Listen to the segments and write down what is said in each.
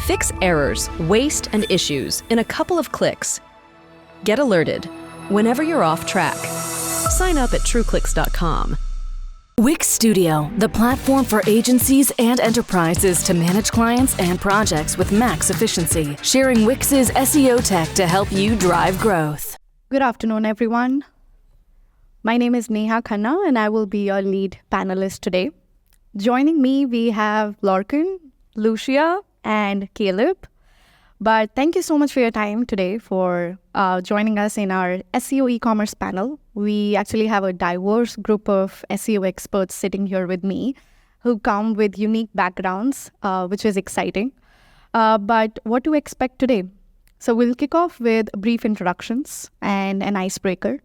Fix errors, waste, and issues in a couple of clicks. Get alerted whenever you're off track. Sign up at trueclicks.com. Wix Studio, the platform for agencies and enterprises to manage clients and projects with max efficiency, sharing Wix's SEO tech to help you drive growth. Good afternoon, everyone. My name is Neha Kanna, and I will be your lead panelist today. Joining me, we have Lorcan, Lucia, and Caleb. But thank you so much for your time today for joining us in our SEO e-commerce panel. We actually have a diverse group of SEO experts sitting here with me who come with unique backgrounds, which is exciting. But what to expect today? So we'll kick off with brief introductions and an icebreaker,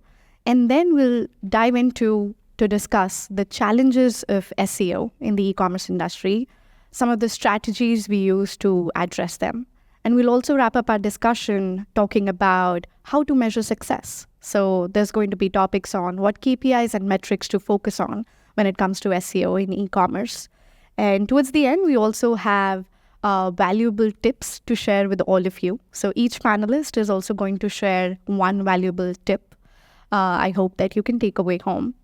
and then we'll dive into to discuss the challenges of SEO in the e-commerce industry, some of the strategies we use to address them. And we'll also wrap up our discussion talking about how to measure success. So there's going to be topics on what KPIs and metrics to focus on when it comes to SEO in e-commerce. And towards the end, we also have valuable tips to share with all of you. So each panelist is also going to share one valuable tip I hope that you can take away home.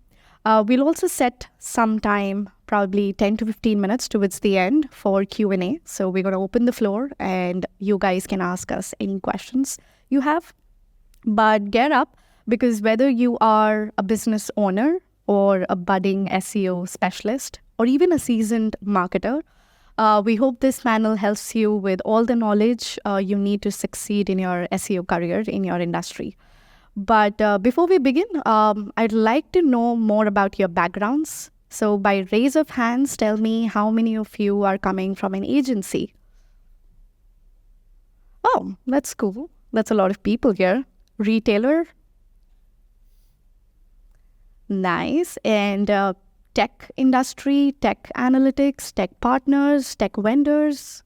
We'll also set some time, probably 10 to 15 minutes towards the end for Q&A. So we're going to open the floor and you guys can ask us any questions you have. But get up, because whether you are a business owner or a budding SEO specialist or even a seasoned marketer, we hope this panel helps you with all the knowledge you need to succeed in your SEO career in your industry. But before we begin, I'd like to know more about your backgrounds. So by raise of hands, tell me how many of you are coming from an agency. Oh, that's cool. That's a lot of people here. Retailer. Nice. And tech industry, tech analytics, tech partners, tech vendors.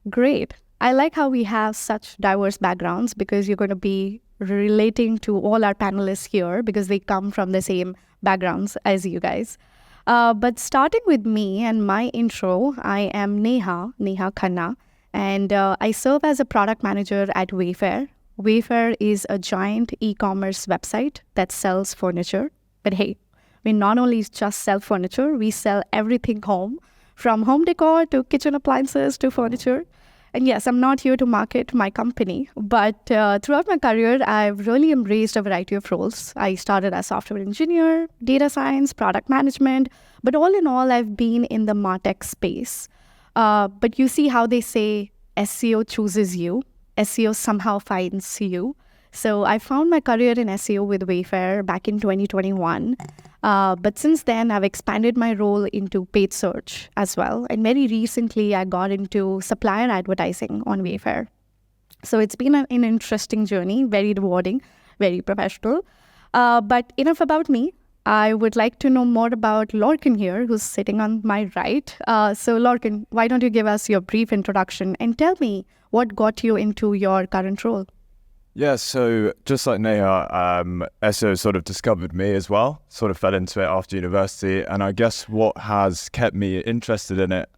Great. I like how we have such diverse backgrounds, because you're going to be relating to all our panelists here because they come from the same backgrounds as you guys. But starting with me and my intro, I am Neha Kanna, and I serve as a product manager at Wayfair. Wayfair is a giant e-commerce website that sells furniture. But hey, we not only just sell furniture, we sell everything home, from home decor to kitchen appliances to furniture. And yes, I'm not here to market my company, but throughout my career, I've really embraced a variety of roles. I started as software engineer, data science, product management, but all in all, I've been in the MarTech space. But you see how they say SEO chooses you, SEO somehow finds you. So I found my career in SEO with Wayfair back in 2021. But since then, I've expanded my role into paid search as well. And very recently, I got into supplier advertising on Wayfair. So it's been an interesting journey, very rewarding, very professional. But enough about me. I would like to know more about Lorcan here, who's sitting on my right. So Lorcan, why don't you give us your brief introduction and tell me what got you into your current role? Yeah, so just like Neha, SEO sort of discovered me as well, sort of fell into it after university. And I guess what has kept me interested in it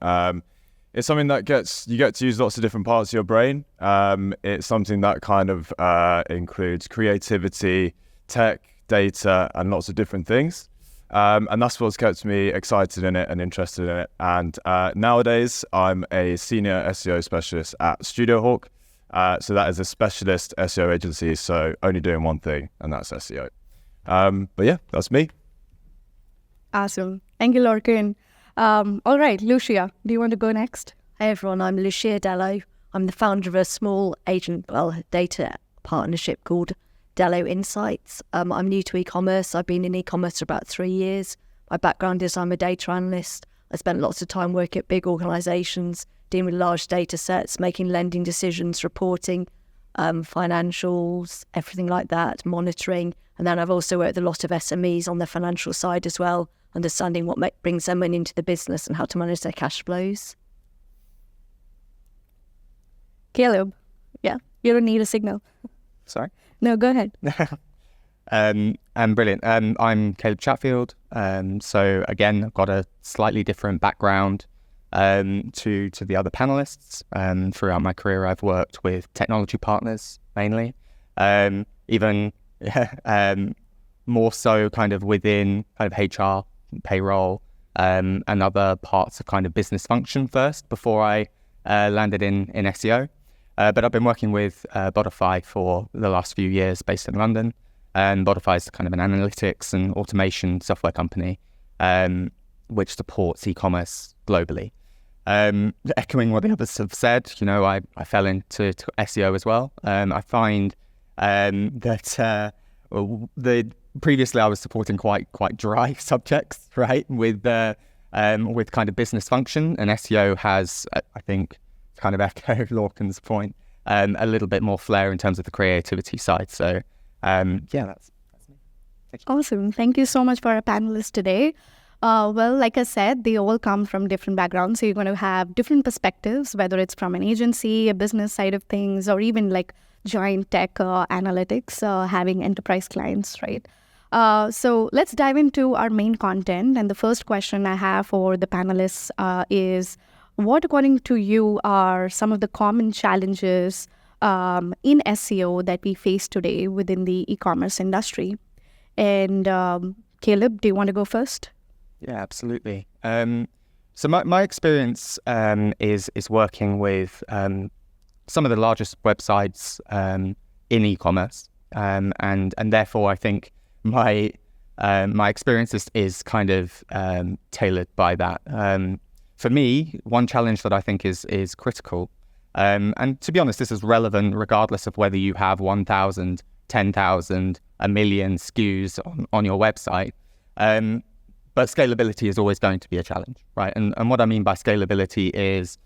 is something that you get to use lots of different parts of your brain. It's something that kind of includes creativity, tech, data, and lots of different things. And that's what's kept me excited in it and interested in it. And nowadays, I'm a senior SEO specialist at Studio Hawk. So that is a specialist SEO agency, so only doing one thing, and that's SEO. But yeah, that's me. Awesome. Thank you, Lorcan. All right, Lucia, do you want to go next? Hey everyone, I'm Lucia Dello. I'm the founder of a small data partnership called Dello Insights. I'm new to e-commerce. I've been in e-commerce for about 3 years. My background is I'm a data analyst. I spent lots of time working at big organisations, dealing with large data sets, making lending decisions, reporting, financials, everything like that, monitoring. And then I've also worked with a lot of SMEs on the financial side as well, understanding what brings them into the business and how to manage their cash flows. Caleb, yeah, you don't need a signal. Sorry. No, go ahead. Brilliant. I'm Caleb Chatfield. So again, I've got a slightly different background to the other panelists. Throughout my career, I've worked with technology partners mainly, even more so kind of within kind of HR, payroll, and other parts of kind of business function first before I landed in SEO. But I've been working with Bodify for the last few years based in London. And Bodify is kind of an analytics and automation software company which supports e-commerce globally. Echoing what the others have said, I fell into SEO as well. I find that previously I was supporting quite dry subjects, right, with kind of business function, and SEO has, I think, kind of echo Lorcan's point, a little bit more flair in terms of the creativity side. So that's me. Awesome. Thank you so much for our panelists today. Well, like I said, they all come from different backgrounds. So you're going to have different perspectives, whether it's from an agency, a business side of things, or even like giant tech analytics, having enterprise clients, right? So let's dive into our main content. And the first question I have for the panelists is, what, according to you, are some of the common challenges in SEO that we face today within the e-commerce industry? And Caleb, do you want to go first? Yeah, absolutely. So my experience is working with some of the largest websites in e-commerce, and therefore I think my experience is kind of tailored by that. For me, one challenge that I think is critical, and to be honest, this is relevant regardless of whether you have 1,000, 10,000, a million SKUs on your website. But scalability is always going to be a challenge, right? And what I mean by scalability is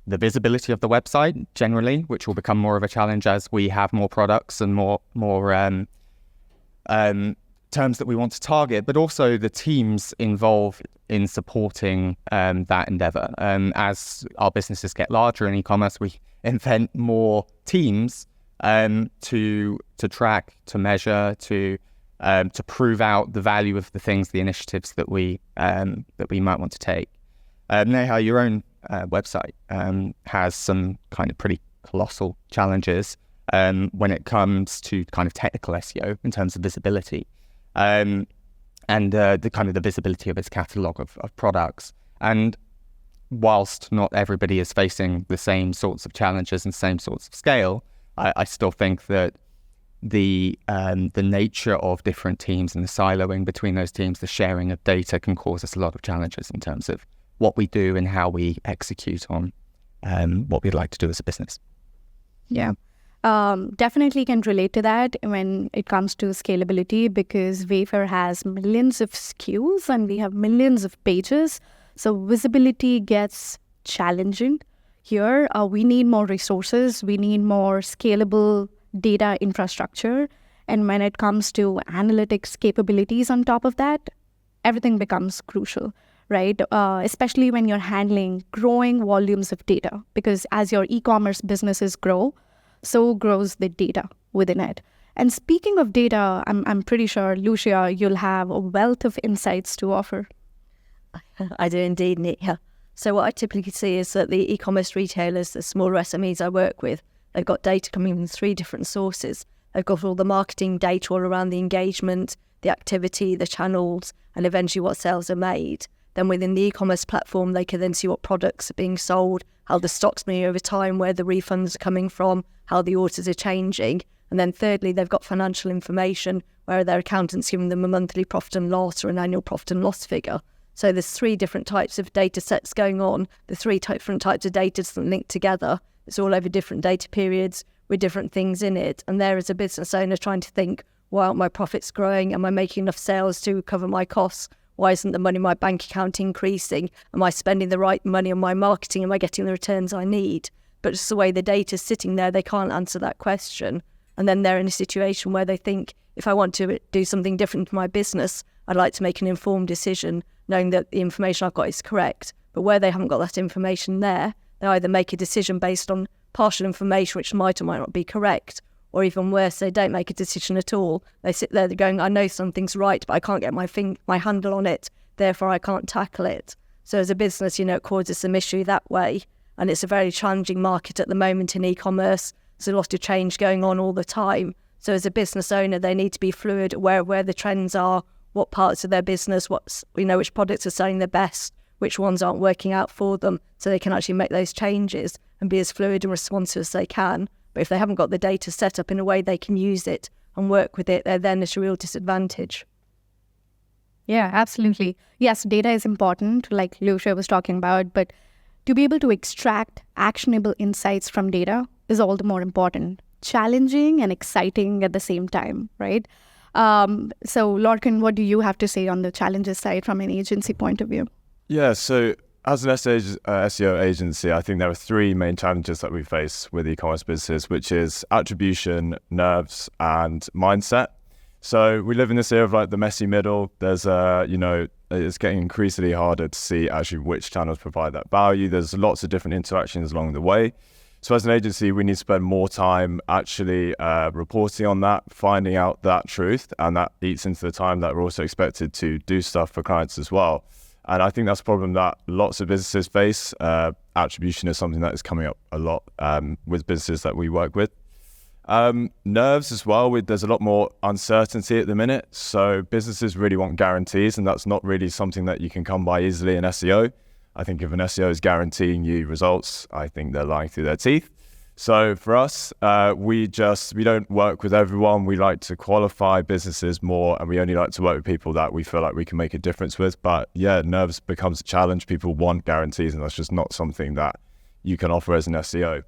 the visibility of the website generally, which will become more of a challenge as we have more products and more terms that we want to target, but also the teams involved in supporting that endeavor. As our businesses get larger in e-commerce, we invent more teams to track, to measure, to prove out the value of the things, the initiatives that we might want to take. Neha, your own website has some kind of pretty colossal challenges when it comes to kind of technical SEO in terms of visibility, and the kind of the visibility of its catalogue of products. And whilst not everybody is facing the same sorts of challenges and same sorts of scale, I still think that the nature of different teams and the siloing between those teams, the sharing of data, can cause us a lot of challenges in terms of what we do and how we execute on what we'd like to do as a business. Yeah, definitely can relate to that when it comes to scalability, because Wayfair has millions of SKUs and we have millions of pages. So visibility gets challenging. Here, we need more resources. We need more scalable data infrastructure. And when it comes to analytics capabilities on top of that, everything becomes crucial, right? Especially when you're handling growing volumes of data, because as your e-commerce businesses grow, so grows the data within it. And speaking of data, I'm pretty sure, Lucia, you'll have a wealth of insights to offer. I do indeed, Neha. So what I typically see is that the e-commerce retailers, the smaller SMEs I work with, they've got data coming from 3 different sources. They've got all the marketing data all around the engagement, the activity, the channels, and eventually what sales are made. Then within the e-commerce platform, they can then see what products are being sold, how the stock's moving over time, where the refunds are coming from, how the orders are changing. And then thirdly, they've got financial information where their accountant's giving them a monthly profit and loss or an annual profit and loss figure. So there's 3 different types of data sets going on. The 3 different types of data that link together. It's all over different data periods with different things in it. And there is a business owner trying to think, why aren't my profits growing? Am I making enough sales to cover my costs? Why isn't the money in my bank account increasing? Am I spending the right money on my marketing? Am I getting the returns I need? But just the way the data's sitting there, they can't answer that question. And then they're in a situation where they think, if I want to do something different to my business, I'd like to make an informed decision, knowing that the information I've got is correct. But where they haven't got that information there, they either make a decision based on partial information, which might or might not be correct, or even worse, they don't make a decision at all. They sit there, they're going, I know something's right, but I can't get my handle on it, therefore I can't tackle it. So as a business, it causes some issue that way. And it's a very challenging market at the moment in e-commerce. There's a lot of change going on all the time. So as a business owner, they need to be fluid, aware of where the trends are, what parts of their business, which products are selling the best, which ones aren't working out for them, so they can actually make those changes and be as fluid and responsive as they can. But if they haven't got the data set up in a way they can use it and work with it, they're then at a real disadvantage. Yeah, absolutely. Yes, data is important, like Lucia was talking about, but to be able to extract actionable insights from data is all the more important. Challenging and exciting at the same time, right? So, Lorcan, what do you have to say on the challenges side from an agency point of view? Yeah, so as an SEO agency, I think there are three main challenges that we face with e-commerce businesses, which is attribution, nerves, and mindset. So we live in this era of like the messy middle. There's it's getting increasingly harder to see actually which channels provide that value. There's lots of different interactions along the way. So as an agency, we need to spend more time actually reporting on that, finding out that truth, and that eats into the time that we're also expected to do stuff for clients as well. And I think that's a problem that lots of businesses face. Attribution is something that is coming up a lot with businesses that we work with. Nerves as well, there's a lot more uncertainty at the minute. So businesses really want guarantees, and that's not really something that you can come by easily in SEO. I think if an SEO is guaranteeing you results, I think they're lying through their teeth. So for us, we don't work with everyone. We like to qualify businesses more, and we only like to work with people that we feel like we can make a difference with. But yeah, nerves becomes a challenge. People want guarantees, and that's just not something that you can offer as an SEO.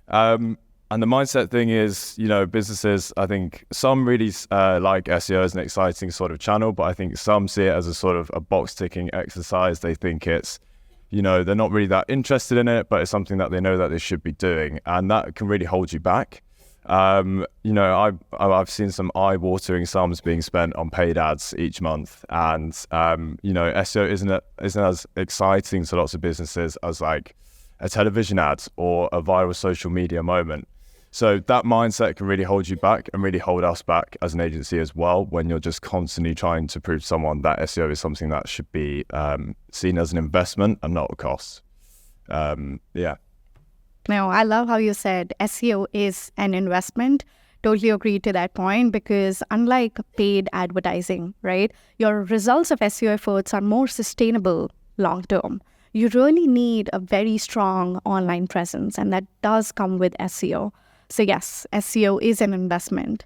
And the mindset thing is, businesses, I think some really like SEO as an exciting sort of channel, but I think some see it as a sort of a box ticking exercise. They think it's, they're not really that interested in it, but it's something that they know that they should be doing. And that can really hold you back. I've seen some eye-watering sums being spent on paid ads each month. And, SEO isn't as exciting to lots of businesses as like a television ad or a viral social media moment. So that mindset can really hold you back and really hold us back as an agency as well, when you're just constantly trying to prove to someone that SEO is something that should be seen as an investment and not a cost. Yeah. No, I love how you said SEO is an investment. Totally agree to that point, because unlike paid advertising, right, your results of SEO efforts are more sustainable long term. You really need a very strong online presence, and that does come with SEO. So yes, SEO is an investment.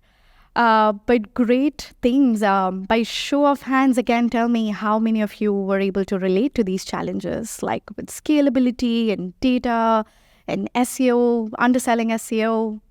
But great things. By show of hands, again, tell me how many of you were able to relate to these challenges, like with scalability and data and SEO, underselling SEO.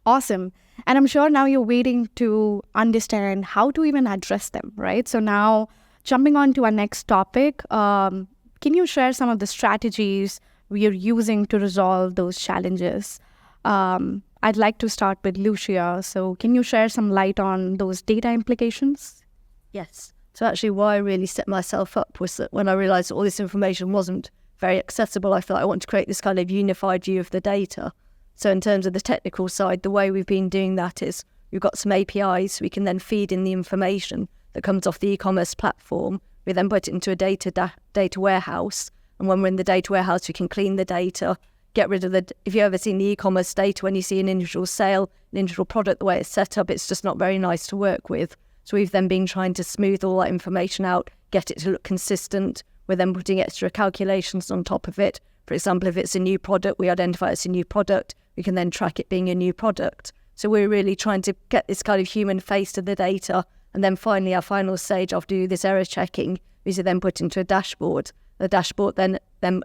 Awesome. And I'm sure now you're waiting to understand how to even address them, right? So now, jumping on to our next topic, can you share some of the strategies we are using to resolve those challenges? I'd like to start with Lucia. So can you share some light on those data implications? Yes. So actually why I really set myself up was that when I realised that all this information wasn't very accessible, I felt I want to create this kind of unified view of the data. So in terms of the technical side, the way we've been doing that is we've got some APIs. We can then feed in the information that comes off the e-commerce platform. We then put it into a data warehouse. And when we're in the data warehouse, we can clean the data, get rid of if you've ever seen the e-commerce data, when you see an individual sale, an individual product, the way it's set up, it's just not very nice to work with. So we've then been trying to smooth all that information out, get it to look consistent. We're then putting extra calculations on top of it. For example, if it's a new product, we identify it's a new product. We can then track it being a new product. So we're really trying to get this kind of human face to the data. And then finally, our final stage after this error checking is to then put into a dashboard. The dashboard then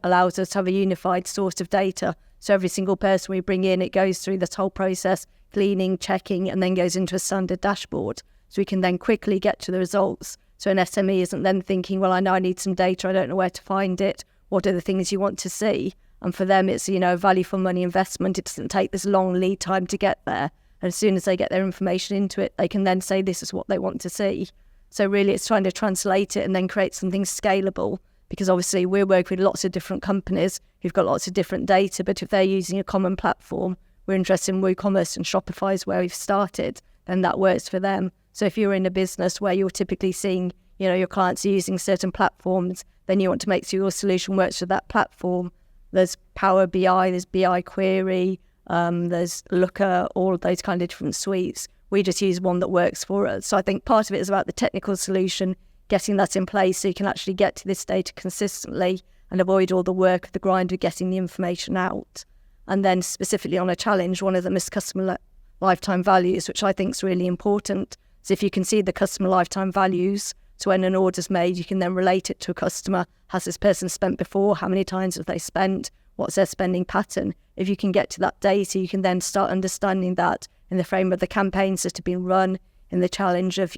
allows us to have a unified source of data. So every single person we bring in, it goes through this whole process, cleaning, checking, and then goes into a standard dashboard. So we can then quickly get to the results. So an SME isn't then thinking, well, I know I need some data, I don't know where to find it. What are the things you want to see? And for them, it's, a value for money investment. It doesn't take this long lead time to get there. And as soon as they get their information into it, they can then say this is what they want to see. So really, it's trying to translate it and then create something scalable. Because obviously we're working with lots of different companies who've got lots of different data, but if they're using a common platform, we're interested in WooCommerce and Shopify is where we've started, then that works for them. So if you're in a business where you're typically seeing, your clients are using certain platforms, then you want to make sure your solution works for that platform. There's Power BI, there's BI Query, there's Looker, all of those kind of different suites. We just use one that works for us. So I think part of it is about the technical solution, getting that in place so you can actually get to this data consistently and avoid all the work of the grind of getting the information out. And then specifically on a challenge, one of them is customer lifetime values, which I think is really important. So if you can see the customer lifetime values, so when an order's made, you can then relate it to a customer. Has this person spent before? How many times have they spent? What's their spending pattern? If you can get to that data, you can then start understanding that in the frame of the campaigns that have been run, in the challenge of,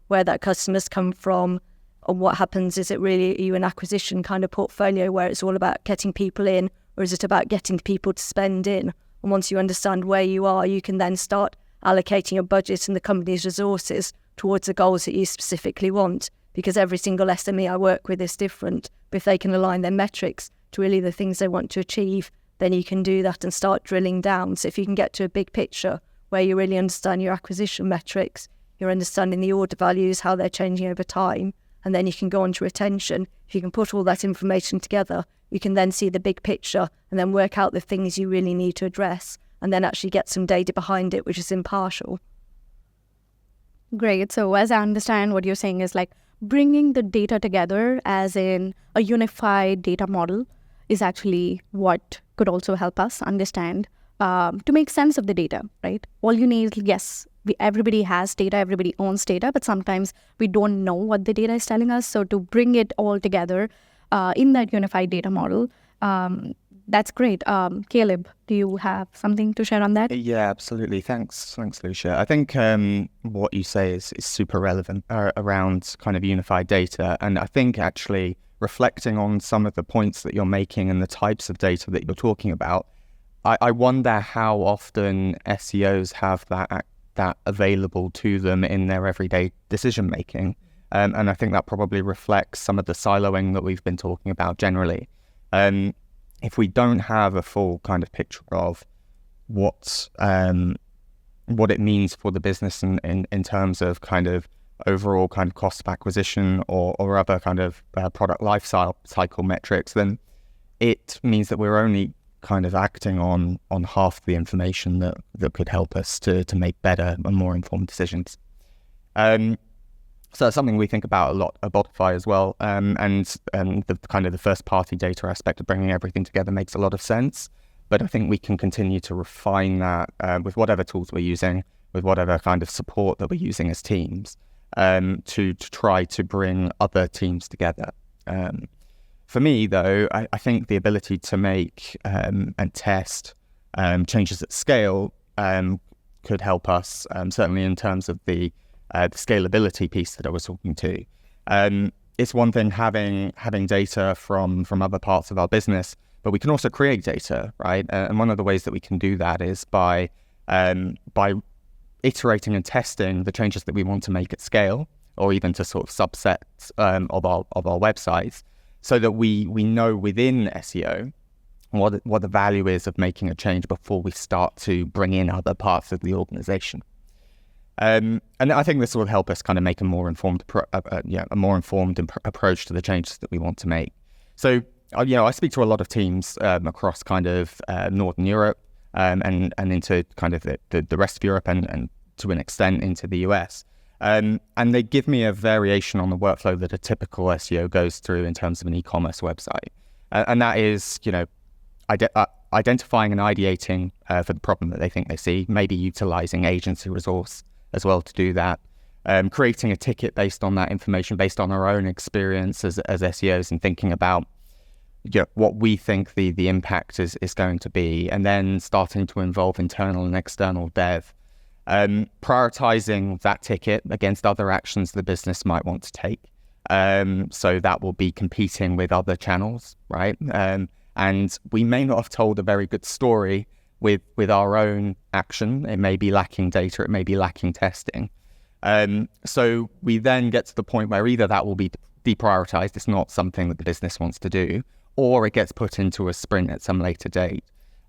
where that customer's come from, and what happens. Is it really, are you an acquisition kind of portfolio where it's all about getting people in, or is it about getting people to spend in? And once you understand where you are, you can then start allocating your budget and the company's resources towards the goals that you specifically want, because every single SME I work with is different. But if they can align their metrics to really the things they want to achieve, then you can do that and start drilling down. So if you can get to a big picture where you really understand your acquisition metrics, you're understanding the order values, how they're changing over time, and then you can go on to retention. If you can put all that information together, you can then see the big picture and then work out the things you really need to address, and then actually get some data behind it, which is impartial. Great. So as I understand, what you're saying is like bringing the data together as in a unified data model is actually what could also help us understand to make sense of the data, right? All you need, yes, everybody has data, everybody owns data, but sometimes we don't know what the data is telling us. So to bring it all together in that unified data model, that's great. Caleb, do you have something to share on that? Yeah, absolutely. Thanks, Lucia. I think what you say is super relevant around kind of unified data. And I think actually reflecting on some of the points that you're making and the types of data that you're talking about, I wonder how often SEOs have that available to them in their everyday decision making. And I think that probably reflects some of the siloing that we've been talking about generally. If we don't have a full kind of picture of what it means for the business in terms of kind of overall kind of cost of acquisition or other kind of product life cycle metrics, then it means that we're only kind of acting on half the information that could help us to make better and more informed decisions. So that's something we think about a lot at Botify as well. And the kind of the first party data aspect of bringing everything together makes a lot of sense. But I think we can continue to refine that with whatever tools we're using, with whatever kind of support that we're using as teams, to try to bring other teams together. For me, though, I think the ability to make and test changes at scale could help us, certainly in terms of the scalability piece that I was talking to. It's one thing having data from other parts of our business, but we can also create data, right? And one of the ways that we can do that is by iterating and testing the changes that we want to make at scale, or even to sort of subsets of our websites, so that we know within SEO what the value is of making a change before we start to bring in other parts of the organization. And I think this will help us kind of make a more informed approach to the changes that we want to make. So, I speak to a lot of teams across kind of Northern Europe and into kind of the rest of Europe and to an extent into the US. And they give me a variation on the workflow that a typical SEO goes through in terms of an e-commerce website. And that is, identifying and ideating for the problem that they think they see, maybe utilizing agency resource as well to do that, creating a ticket based on that information, based on our own experience as SEOs and thinking about what we think the impact is going to be, and then starting to involve internal and external dev. Prioritizing that ticket against other actions the business might want to take. So that will be competing with other channels, right? And we may not have told a very good story with our own action. It may be lacking data, it may be lacking testing. So we then get to the point where either that will be deprioritized, it's not something that the business wants to do, or it gets put into a sprint at some later date.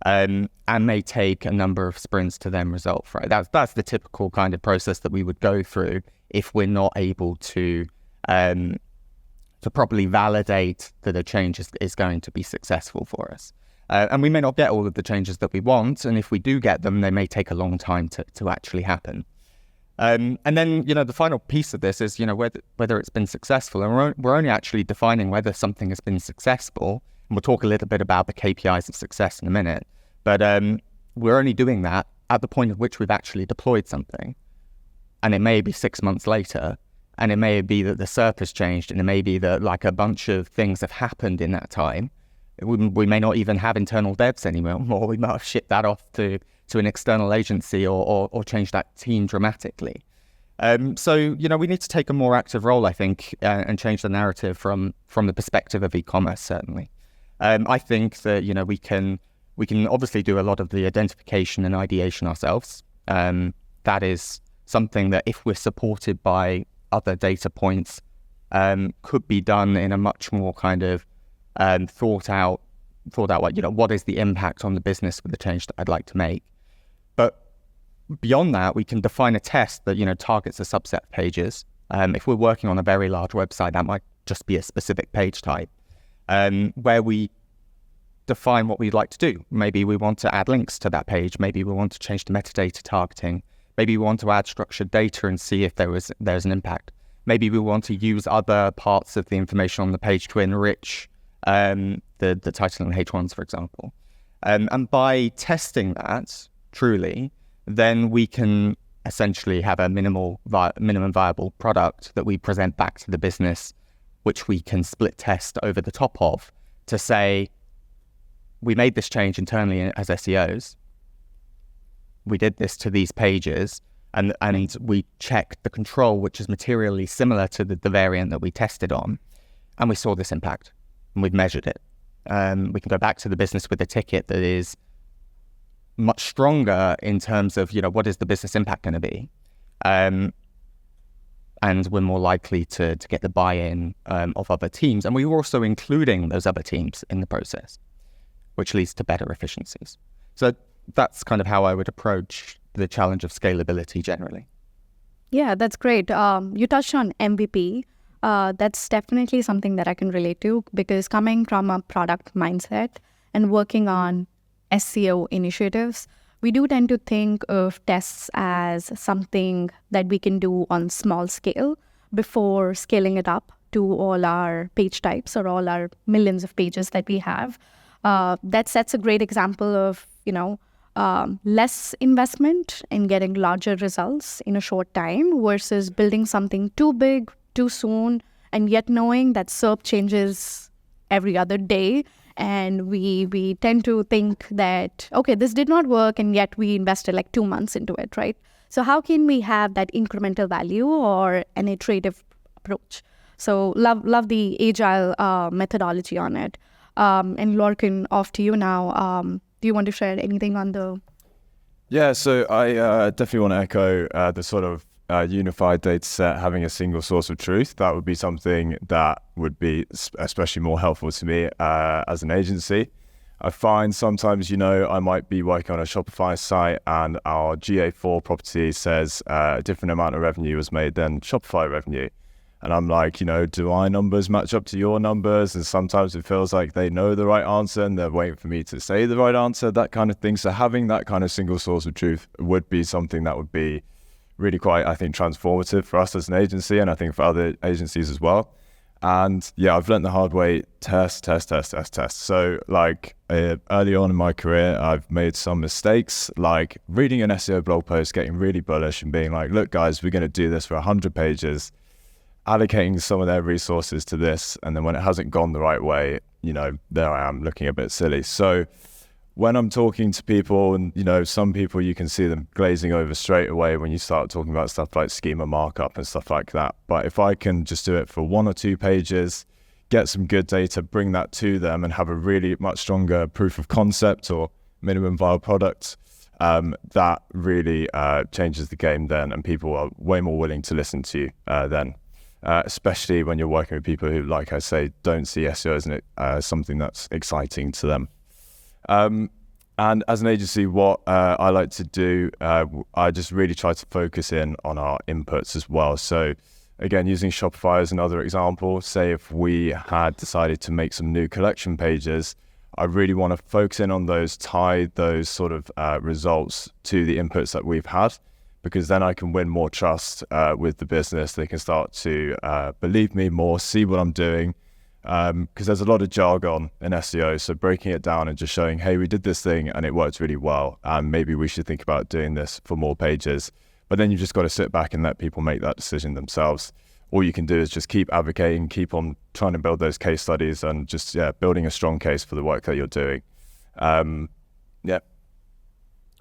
and may take a number of sprints to then resolve, right? That's the typical kind of process that we would go through if we're not able to properly validate that a change is going to be successful for us. And we may not get all of the changes that we want, and if we do get them, they may take a long time to actually happen. And then, the final piece of this is, whether it's been successful, and we're only actually defining whether something has been successful. And we'll talk a little bit about the KPIs of success in a minute, but we're only doing that at the point at which we've actually deployed something. And it may be 6 months later, and it may be that the SERP has changed, and it may be that like a bunch of things have happened in that time. We may not even have internal devs anymore, or we might have shipped that off to an external agency or change that team dramatically. So, we need to take a more active role, I think, and change the narrative from the perspective of e-commerce, certainly. I think that, we can obviously do a lot of the identification and ideation ourselves. That is something that, if we're supported by other data points, could be done in a much more kind of thought out way. What is the impact on the business with the change that I'd like to make? But beyond that, we can define a test that, targets a subset of pages. If we're working on a very large website, that might just be a specific page type, where we define what we'd like to do. Maybe we want to add links to that page. Maybe we want to change the metadata targeting. Maybe we want to add structured data and see if there's an impact. Maybe we want to use other parts of the information on the page to enrich the title and H1s, for example. And by testing that truly, then we can essentially have a minimum viable product that we present back to the business, which we can split test over the top of to say, we made this change internally as SEOs. We did this to these pages, and we checked the control, which is materially similar to the variant that we tested on, and we saw this impact, and we've measured it. We can go back to the business with a ticket that is much stronger in terms of, what is the business impact going to be? And we're more likely to get the buy-in of other teams. And we're also including those other teams in the process, which leads to better efficiencies. So that's kind of how I would approach the challenge of scalability generally. Yeah, that's great. You touched on MVP. That's definitely something that I can relate to, because coming from a product mindset and working on SEO initiatives, we do tend to think of tests as something that we can do on small scale before scaling it up to all our page types or all our millions of pages that we have. That sets a great example of, less investment in getting larger results in a short time versus building something too big, too soon, and yet knowing that SERP changes every other day. And we tend to think that, okay, this did not work, and yet we invested like 2 months into it, right? So how can we have that incremental value or an iterative approach? So love the agile methodology on it. And Lorcan, off to you now. Do you want to share anything on the... Yeah, so I definitely want to echo the sort of unified data set, having a single source of truth. That would be something that would be especially more helpful to me as an agency. I find sometimes, I might be working on a Shopify site and our GA4 property says a different amount of revenue was made than Shopify revenue. And I'm like, do my numbers match up to your numbers? And sometimes it feels like they know the right answer and they're waiting for me to say the right answer, that kind of thing. So having that kind of single source of truth would be something that would be really quite, I think, transformative for us as an agency, and I think for other agencies as well. And yeah, I've learned the hard way, test. So like early on in my career, I've made some mistakes, like reading an SEO blog post, getting really bullish and being like, look guys, we're going to do this for 100 pages, allocating some of their resources to this. And then when it hasn't gone the right way, there I am looking a bit silly. So when I'm talking to people, and some people, you can see them glazing over straight away when you start talking about stuff like schema markup and stuff like that. But if I can just do it for 1 or 2 pages, get some good data, bring that to them, and have a really much stronger proof of concept or minimum viable product, that really changes the game then, and people are way more willing to listen to you then. Especially when you're working with people who, like I say, don't see SEO as something that's exciting to them. And as an agency, what I like to do, I just really try to focus in on our inputs as well. So again, using Shopify as another example, say if we had decided to make some new collection pages, I really want to focus in on those, tie those sort of results to the inputs that we've had, because then I can win more trust with the business. They can start to believe me more, see what I'm doing, because there's a lot of jargon in SEO. So breaking it down and just showing, hey, we did this thing and it worked really well, and maybe we should think about doing this for more pages. But then you've just got to sit back and let people make that decision themselves. All you can do is just keep advocating, keep on trying to build those case studies, and just building a strong case for the work that you're doing.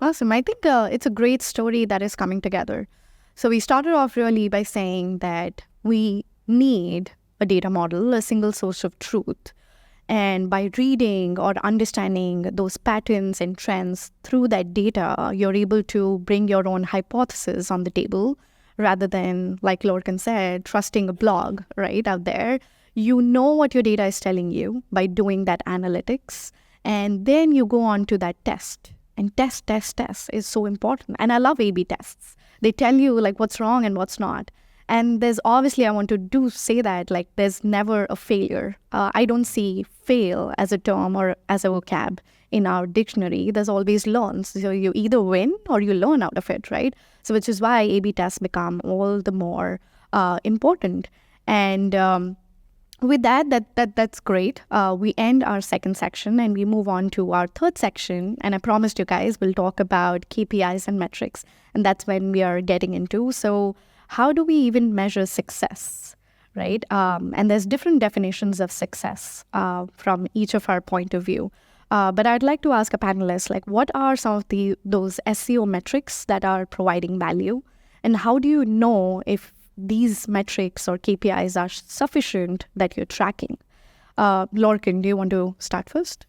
Awesome. I think it's a great story that is coming together. So we started off really by saying that we need a data model, a single source of truth. And by reading or understanding those patterns and trends through that data, you're able to bring your own hypothesis on the table rather than, like Lorcan said, trusting a blog right out there. You know what your data is telling you by doing that analytics. And then you go on to that test. And test is so important. And I love A/B tests. They tell you like what's wrong and what's not. And there's obviously, I want to say that like there's never a failure. I don't see fail as a term or as a vocab in our dictionary. There's always learn. So you either win or you learn out of it, right? So which is why A/B tests become all the more important. And with that's great. We end our second section and we move on to our third section. And I promised you guys we'll talk about KPIs and metrics. And that's when we are getting into. So how do we even measure success, right? And there's different definitions of success from each of our point of view. But I'd like to ask a panelist, like, what are some of those SEO metrics that are providing value? And how do you know if these metrics or KPIs are sufficient that you're tracking? Lorcan, do you want to start first?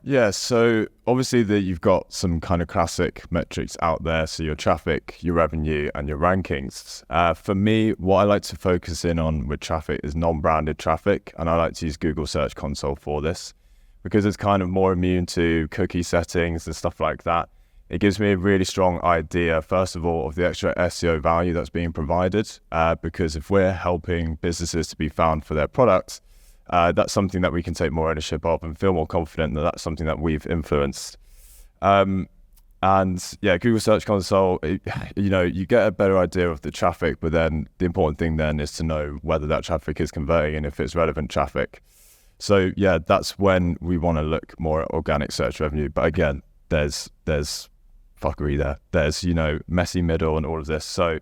Yeah, so obviously you've got some kind of classic metrics out there. So your traffic, your revenue, and your rankings. For me, what I like to focus in on with traffic is non-branded traffic. And I like to use Google Search Console for this because it's kind of more immune to cookie settings and stuff like that. It gives me a really strong idea, first of all, of the extra SEO value that's being provided. Because if we're helping businesses to be found for their products, that's something that we can take more ownership of and feel more confident that that's something that we've influenced. And yeah, Google Search Console, you get a better idea of the traffic, but then the important thing then is to know whether that traffic is converting and if it's relevant traffic. So yeah, that's when we want to look more at organic search revenue. But again, there's fuckery there. There's, messy middle and all of this. So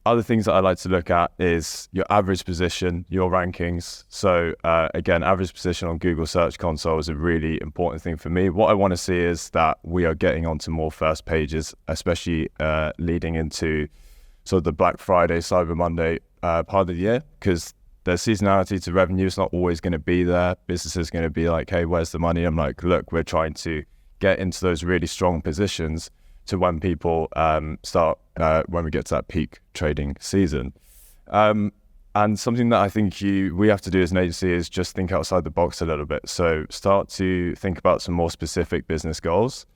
other things that I like to look at is your average position, your rankings. So again, average position on Google Search Console is a really important thing for me. What I want to see is that we are getting onto more first pages, especially leading into sort of the Black Friday, Cyber Monday part of the year, because there's seasonality to revenue. It's not always going to be there. Businesses are going to be like, hey, where's the money? I'm like, look, we're trying to get into those really strong positions to when people start, when we get to that peak trading season. And something that I think we have to do as an agency is just think outside the box a little bit. So start to think about some more specific business goals.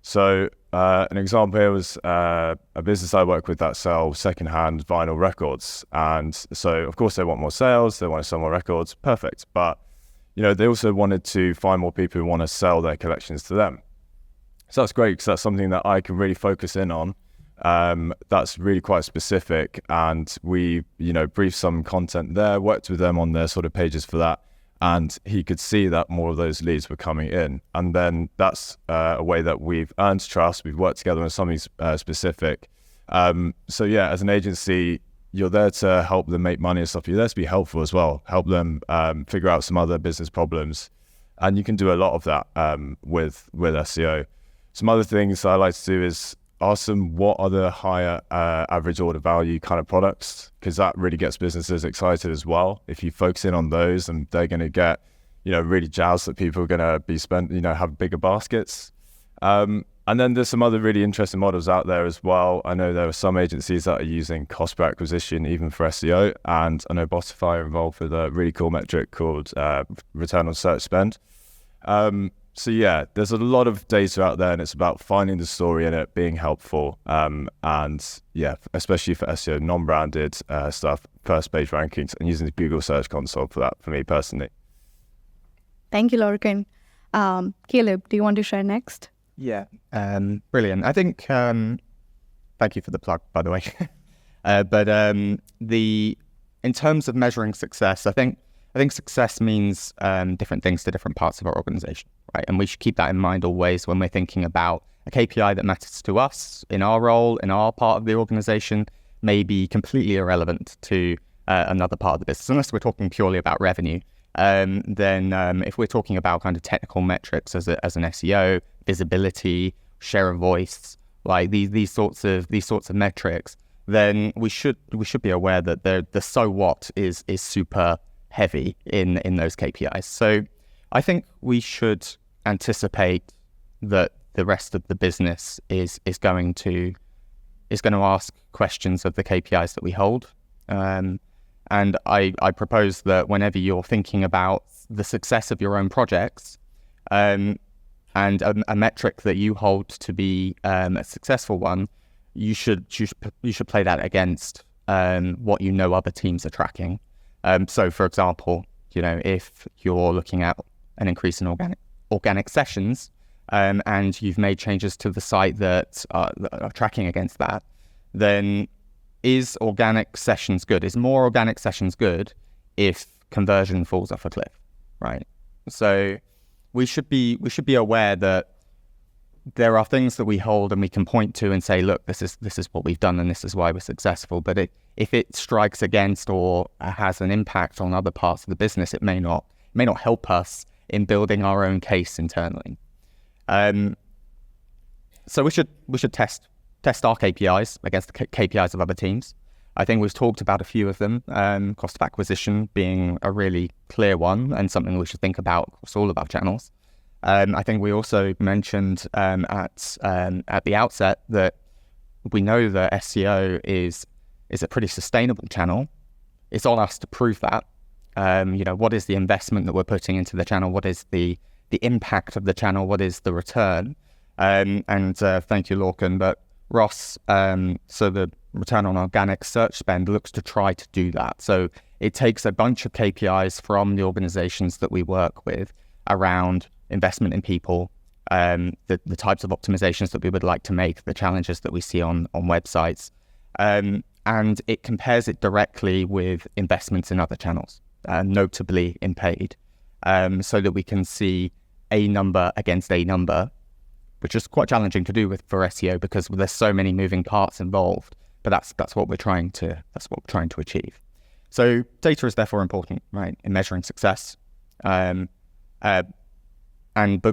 So an example here was a business I work with that sell secondhand vinyl records. And so of course they want more sales, they want to sell more records, perfect. But they also wanted to find more people who want to sell their collections to them. So that's great because that's something that I can really focus in on. That's really quite specific, and we, briefed some content there, worked with them on their sort of pages for that, and he could see that more of those leads were coming in. And then that's a way that we've earned trust. We've worked together on something specific. So yeah, as an agency, you're there to help them make money and stuff. You're there to be helpful as well, help them figure out some other business problems, and you can do a lot of that with SEO. Some other things I like to do is ask them what are the higher average order value kind of products, because that really gets businesses excited as well. If you focus in on those, and they're going to get, really jazzed that people are going to be have bigger baskets. And then there's some other really interesting models out there as well. I know there are some agencies that are using cost per acquisition even for SEO, and I know Botify are involved with a really cool metric called return on search spend. So yeah, there's a lot of data out there, and it's about finding the story in it, being helpful, and yeah, especially for SEO, non-branded stuff, first page rankings, and using the Google Search Console for that, for me personally. Thank you, Lorcan. Caleb, do you want to share next? Yeah, brilliant. I think, thank you for the plug, by the way. But in terms of measuring success, I think success means different things to different parts of our organization, right? And we should keep that in mind always when we're thinking about a KPI that matters to us in our role, in our part of the organization, may be completely irrelevant to another part of the business, unless we're talking purely about revenue. Then if we're talking about kind of technical metrics as an SEO, visibility, share of voice, like these sorts of metrics, then we should be aware that the so what is super heavy in those KPIs. So I think we should anticipate that the rest of the business is going to ask questions of the KPIs that we hold. And I propose that whenever you're thinking about the success of your own projects, and a metric that you hold to be a successful one, you should play that against what you know other teams are tracking. So, for example, if you're looking at an increase in organic sessions, and you've made changes to the site that are tracking against that, then is organic sessions good? Is more organic sessions good if conversion falls off a cliff, right? So we should be aware that there are things that we hold and we can point to and say, look, this is what we've done and this is why we're successful. But if it strikes against or has an impact on other parts of the business, it may not help us in building our own case internally. So we should test our KPIs against the KPIs of other teams. I think we've talked about a few of them, cost of acquisition being a really clear one and something we should think about across all of our channels. I think we also mentioned at the outset that we know that SEO is a pretty sustainable channel. It's on us to prove that. What is the investment that we're putting into the channel? What is the impact of the channel? What is the return? And thank you, Lorcan. But Ross, so the return on organic search spend looks to try to do that. So it takes a bunch of KPIs from the organizations that we work with around investment in people, the types of optimizations that we would like to make, the challenges that we see on websites, and it compares it directly with investments in other channels, notably in paid, so that we can see a number against a number, which is quite challenging to do for SEO because there's so many moving parts involved. But that's what we're trying to achieve. So data is therefore important, right, in measuring success. But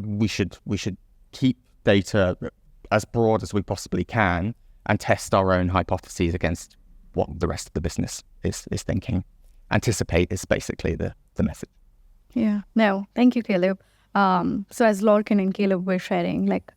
we should keep data as broad as we possibly can and test our own hypotheses against what the rest of the business is thinking. Anticipate is basically the message. Yeah. No, thank you, Caleb. So as Lorcan and Caleb were sharing, like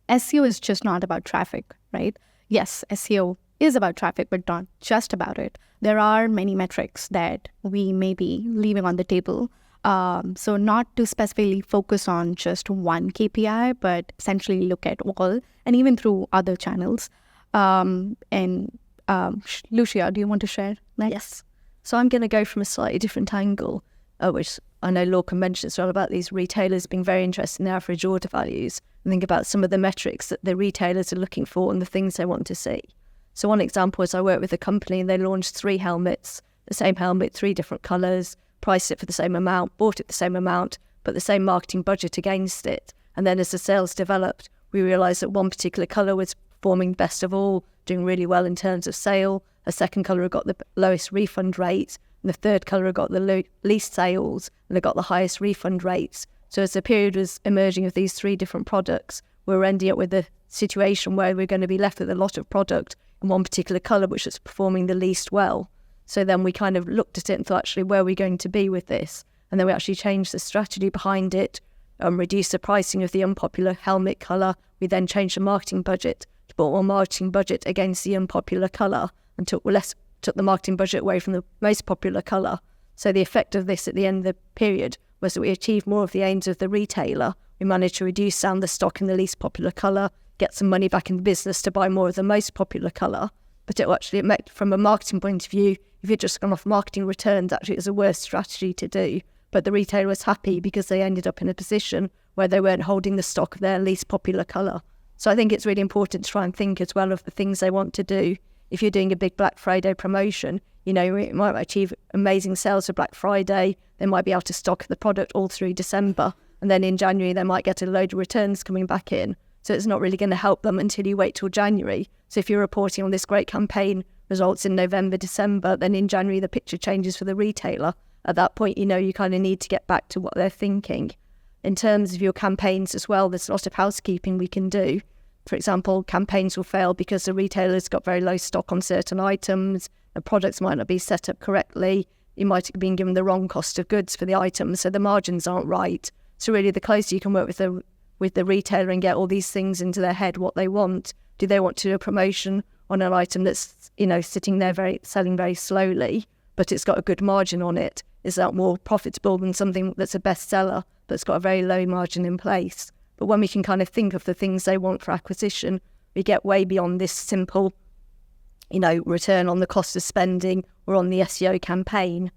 SEO is just not about traffic, right? Yes, SEO is about traffic, but not just about it. There are many metrics that we may be leaving on the table. So not to specifically focus on just one KPI, but essentially look at all and even through other channels. Lucia, do you want to share next? Yes. So I'm going to go from a slightly different angle, which I know Lorcan mentioned as well, about these retailers being very interested in their average order values and think about some of the metrics that the retailers are looking for and the things they want to see. So one example is I work with a company and they launched 3 helmets, the same helmet, 3 different colours, priced it for the same amount, bought it the same amount, put the same marketing budget against it. And then as the sales developed, we realised that one particular colour was performing best of all, doing really well in terms of sale. A second colour had got the lowest refund rate, and the third colour had got the least sales, and it got the highest refund rates. So as the period was emerging of these 3 different products, we were ending up with a situation where we're going to be left with a lot of product in one particular colour which was performing the least well. So then we kind of looked at it and thought, actually, where are we going to be with this? And then we actually changed the strategy behind it, reduced the pricing of the unpopular helmet colour. We then changed the marketing budget to put more marketing budget against the unpopular colour and took the marketing budget away from the most popular colour. So the effect of this at the end of the period was that we achieved more of the aims of the retailer We managed to reduce down the stock in the least popular colour, get some money back in the business to buy more of the most popular colour. But it meant, from a marketing point of view, if you'd just gone off marketing returns, actually it was a worse strategy to do. But the retailer was happy because they ended up in a position where they weren't holding the stock of their least popular colour. So I think it's really important to try and think as well of the things they want to do. If you're doing a big Black Friday promotion, you know, it might achieve amazing sales for Black Friday. They might be able to stock the product all through December. And then in January, they might get a load of returns coming back in. So it's not really going to help them until you wait till January. So if you're reporting on this great campaign results in November, December, then in January, the picture changes for the retailer. At that point, you know, you kind of need to get back to what they're thinking. In terms of your campaigns as well, there's a lot of housekeeping we can do. For example, campaigns will fail because the retailer's got very low stock on certain items. The products might not be set up correctly. You might have been given the wrong cost of goods for the items, so the margins aren't right. So really, the closer you can work with the retailer and get all these things into their head, what they want. Do they want to do a promotion on an item that's, you know, sitting there selling very slowly, but it's got a good margin on it? Is that more profitable than something that's a bestseller that's got a very low margin in place? But when we can kind of think of the things they want for acquisition, we get way beyond this simple, you know, return on the cost of spending or on the SEO campaign.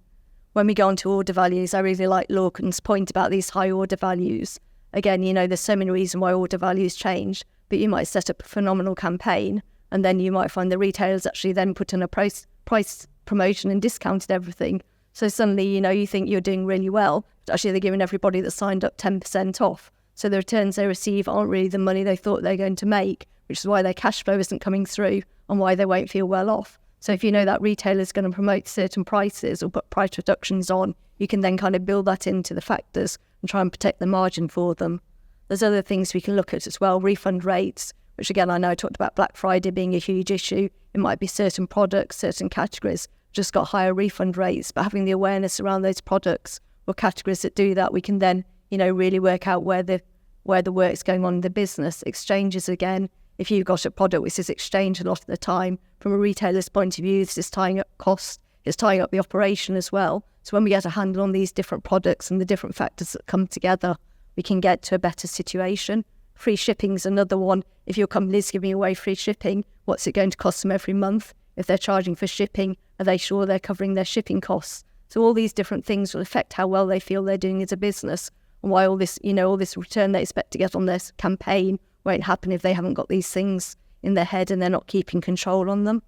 When we go on to order values, I really like Lorcan's point about these high order values. Again, you know, there's so many reasons why order values change, but you might set up a phenomenal campaign and then you might find the retailers actually then put in a price promotion and discounted everything. So suddenly, you know, you think you're doing really well, but actually they're giving everybody that signed up 10% off. So the returns they receive aren't really the money they thought they're going to make, which is why their cash flow isn't coming through and why they won't feel well off. So if you know that retailer's going to promote certain prices or put price reductions on, you can then kind of build that into the factors and try and protect the margin for them. There's other things we can look at as well, refund rates, which again, I know I talked about Black Friday being a huge issue. It might be certain products, certain categories just got higher refund rates, but having the awareness around those products or categories that do that, we can then, you know, really work out where the work's going on in the business. Exchanges again, if you've got a product which is exchanged a lot of the time, from a retailer's point of view, this is tying up cost, it's tying up the operation as well. So when we get a handle on these different products and the different factors that come together, we can get to a better situation. Free shipping is another one. If your company's giving away free shipping, what's it going to cost them every month? If they're charging for shipping, are they sure they're covering their shipping costs? So all these different things will affect how well they feel they're doing as a business, and why all this, you know, all this return they expect to get on their campaign won't happen if they haven't got these things in their head and they're not keeping control on them.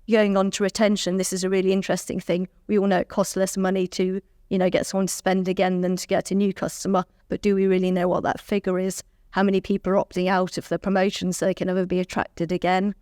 Going on to retention, this is a really interesting thing. We all know it costs less money to, you know, get someone to spend again than to get a new customer, but do we really know what that figure is? How many people are opting out of the promotions so they can never be attracted again?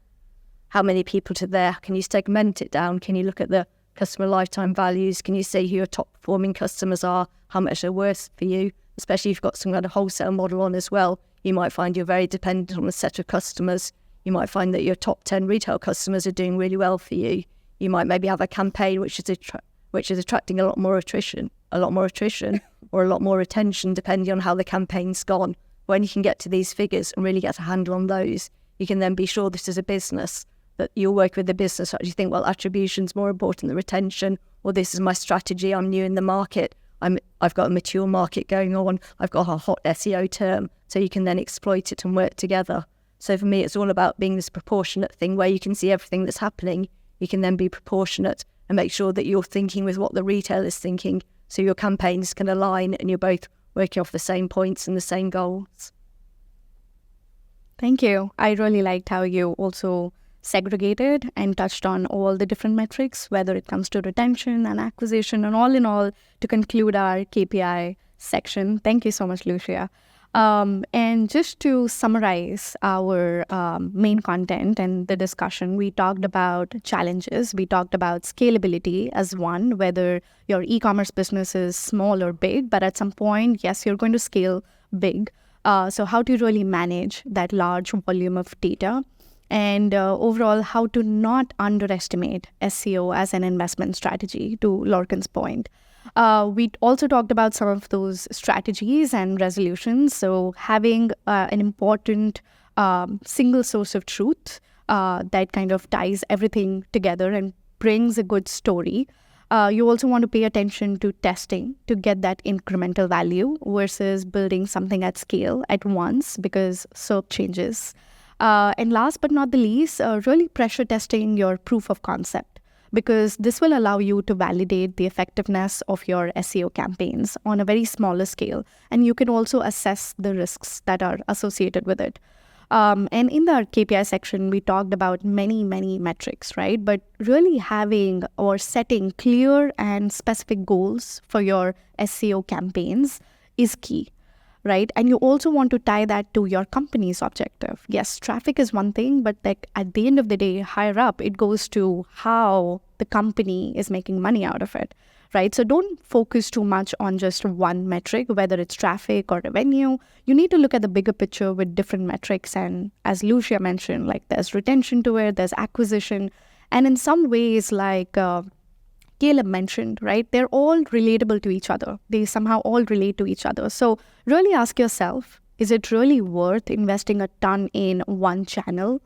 How many people to there? Can you segment it down? Can you look at the customer lifetime values? Can you see who your top performing customers are? How much they're worth for you? Especially if you've got some kind of wholesale model on as well. You might find you're very dependent on a set of customers. You might find that your top 10 retail customers are doing really well for you. You might maybe have a campaign which is attracting a lot more attrition, or a lot more retention, depending on how the campaign's gone. When you can get to these figures and really get a handle on those, you can then be sure this is a business, that you'll work with the business. Actually think, well, attribution's more important than retention, or this is my strategy, I'm new in the market, I've got a mature market going on, I've got a hot SEO term, so you can then exploit it and work together. So for me, it's all about being this proportionate thing where you can see everything that's happening. You can then be proportionate and make sure that you're thinking with what the retailer is thinking, so your campaigns can align and you're both working off the same points and the same goals. Thank you. I really liked how you also segregated and touched on all the different metrics, whether it comes to retention and acquisition, and all in all, to conclude our KPI section. Thank you so much, Lucia. And just to summarize our main content and the discussion, we talked about challenges. We talked about scalability as one, whether your e-commerce business is small or big, but at some point, yes, you're going to scale big. So how to really manage that large volume of data, and overall, how to not underestimate SEO as an investment strategy, to Lorcan's point. We also talked about some of those strategies and resolutions. So having an important single source of truth that kind of ties everything together and brings a good story. You also want to pay attention to testing to get that incremental value versus building something at scale at once because SERP changes. And last but not the least, really pressure testing your proof of concept, because this will allow you to validate the effectiveness of your SEO campaigns on a very smaller scale. And you can also assess the risks that are associated with it. And in the KPI section, we talked about many metrics, right? But really having or setting clear and specific goals for your SEO campaigns is key, right? And you also want to tie that to your company's objective. Yes, traffic is one thing, but like at the end of the day, higher up, it goes to how the company is making money out of it, right? So don't focus too much on just one metric, whether it's traffic or revenue. You need to look at the bigger picture with different metrics. And as Lucia mentioned, like there's retention to it, there's acquisition. And in some ways, like Caleb mentioned, right, they're all relatable to each other. They somehow all relate to each other. So really ask yourself, is it really worth investing a ton in one channel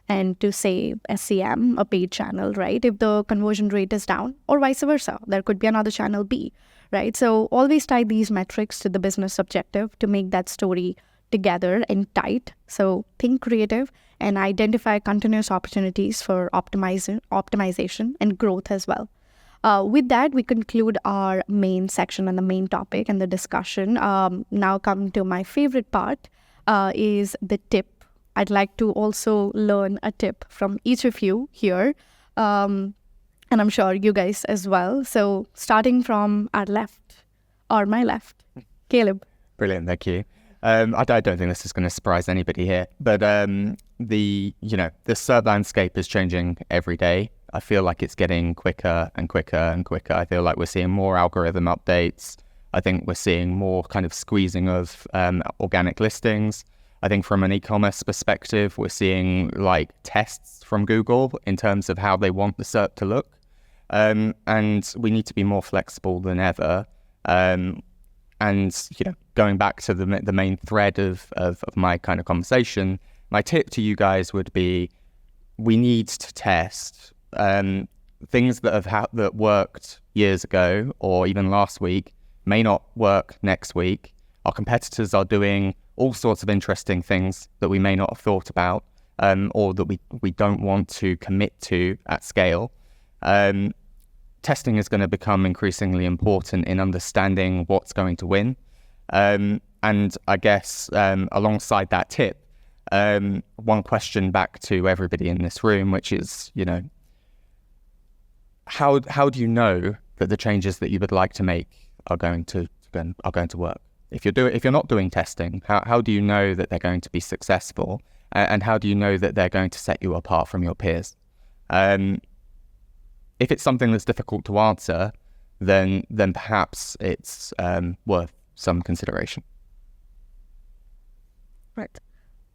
and to say SEM, a paid channel, right? If the conversion rate is down, or vice versa, there could be another channel B, right? So always tie these metrics to the business objective to make that story together and tight. So think creative and identify continuous opportunities for optimization and growth as well. With that, we conclude our main section and the main topic and the discussion. Now come to my favorite part is the tip. I'd like to also learn a tip from each of you here, and I'm sure you guys as well. So starting from our left, or my left, Caleb. Brilliant, thank you. I don't think this is going to surprise anybody here, but the SERP landscape is changing every day. I feel like it's getting quicker and quicker and quicker. I feel like we're seeing more algorithm updates. I think we're seeing more kind of squeezing of organic listings. I think from an e-commerce perspective, we're seeing like tests from Google in terms of how they want the SERP to look. And we need to be more flexible than ever. And, going back to the main thread of my kind of conversation, my tip to you guys would be, we need to test things that worked years ago or even last week may not work next week. Our competitors are doing all sorts of interesting things that we may not have thought about, or that we don't want to commit to at scale. Testing is going to become increasingly important in understanding what's going to win. And I guess alongside that tip, one question back to everybody in this room, which is, how do you know that the changes that you would like to make are going to work? If you're not doing testing, how do you know that they're going to be successful? And how do you know that they're going to set you apart from your peers? If it's something that's difficult to answer, then perhaps it's worth some consideration. Right.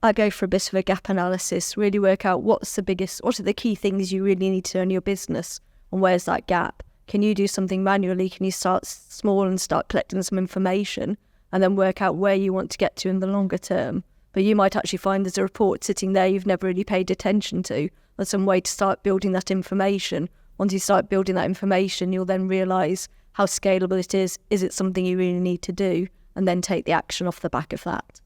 I go for a bit of a gap analysis, really work out what are the key things you really need to know in your business, and where's that gap? Can you do something manually? Can you start small and start collecting some information and then work out where you want to get to in the longer term? But you might actually find there's a report sitting there you've never really paid attention to. There's some way to start building that information. Once you start building that information, you'll then realise how scalable it is. Is it something you really need to do? And then take the action off the back of that.